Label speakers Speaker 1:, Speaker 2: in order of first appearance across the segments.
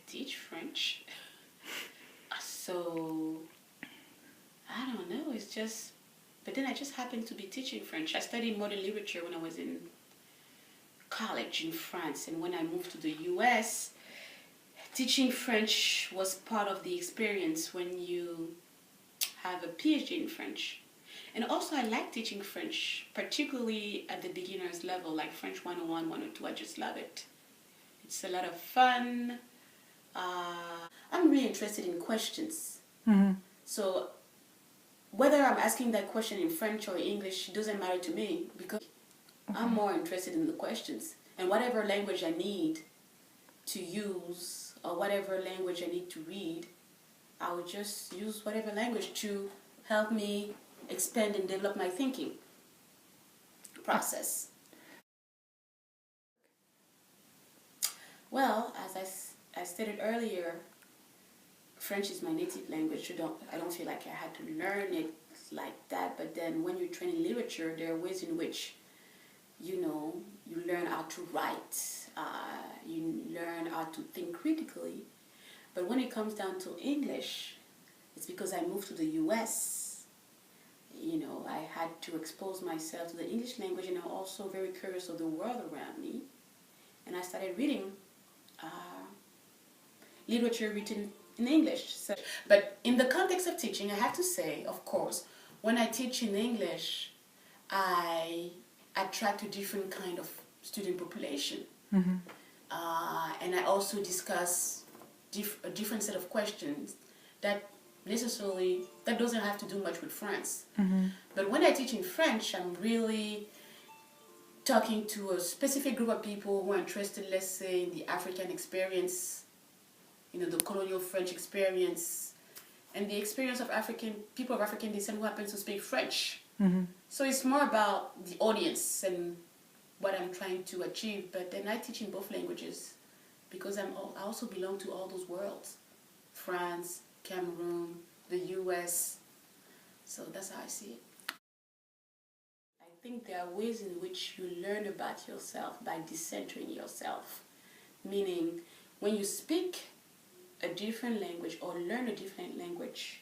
Speaker 1: teach French. So, I don't know, it's just, but then I just happened to be teaching French. I studied modern literature when I was in college in France, and when I moved to the US, teaching French was part of the experience when you have a PhD in French. And also I like teaching French, particularly at the beginner's level, like French 101, 102. I just love it. It's a lot of fun. I'm really interested in questions. Mm-hmm. So whether I'm asking that question in French or English doesn't matter to me, because I'm more interested in the questions. And whatever language I need to use or whatever language I need to read, I would just use whatever language to help me expand and develop my thinking process. Well, as I stated earlier, French is my native language. I don't feel like I had to learn it like that. But then when you train in literature, there are ways in which, you learn how to write. You learn how to think critically. But when it comes down to English, it's because I moved to the US. I had to expose myself to the English language, and I'm also very curious of the world around me. And I started reading literature written in English. But in the context of teaching, I have to say, of course, when I teach in English, I attract a different kind of student population. Mm-hmm. And I also discuss a different set of questions that doesn't have to do much with France. Mm-hmm. But when I teach in French, I'm really talking to a specific group of people who are interested, let's say, in the African experience, the colonial French experience, and the experience of people of African descent who happen to speak French. Mm-hmm. So it's more about the audience and what I'm trying to achieve. But then I teach in both languages because I also belong to all those worlds. France, Cameroon, the US. So that's how I see it. I think there are ways in which you learn about yourself by decentering yourself. Meaning, when you speak a different language or learn a different language,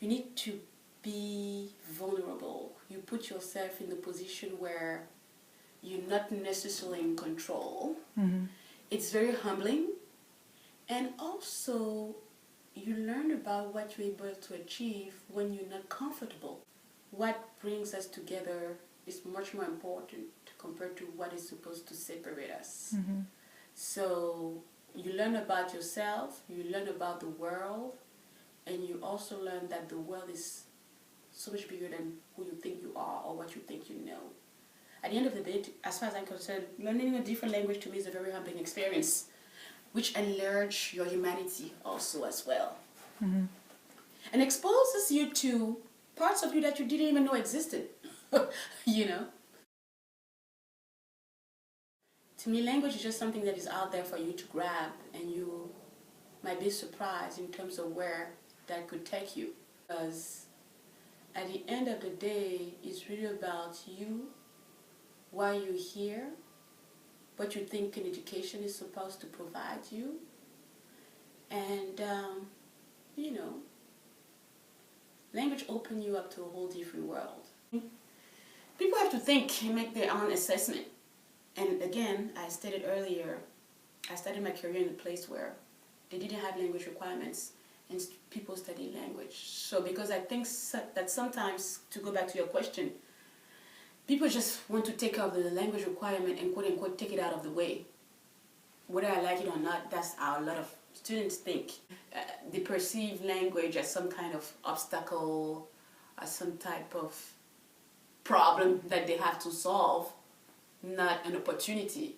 Speaker 1: you need to be vulnerable. You put yourself in the position where you're not necessarily in control. Mm-hmm. It's very humbling. And also, you learn about what you're able to achieve when you're not comfortable. What brings us together is much more important compared to what is supposed to separate us. Mm-hmm. So you learn about yourself, you learn about the world, and you also learn that the world is so much bigger than who you think you are or what you think you know. At the end of the day, as far as I'm concerned, learning a different language to me is a very humbling experience, which enlarges your humanity also as well. Mm-hmm. And exposes you to parts of you that you didn't even know existed. To me, language is just something that is out there for you to grab, and you might be surprised in terms of where that could take you. Because at the end of the day, it's really about you, why you're here, what you think an education is supposed to provide you, and, language opens you up to a whole different world. People have to think and make their own assessment. And again, I stated earlier, I started my career in a place where they didn't have language requirements and people study language. So because I think that sometimes, to go back to your question, people just want to take out the language requirement and quote-unquote take it out of the way. Whether I like it or not, that's how a lot of students think. They perceive language as some kind of obstacle, as some type of problem that they have to solve, not an opportunity.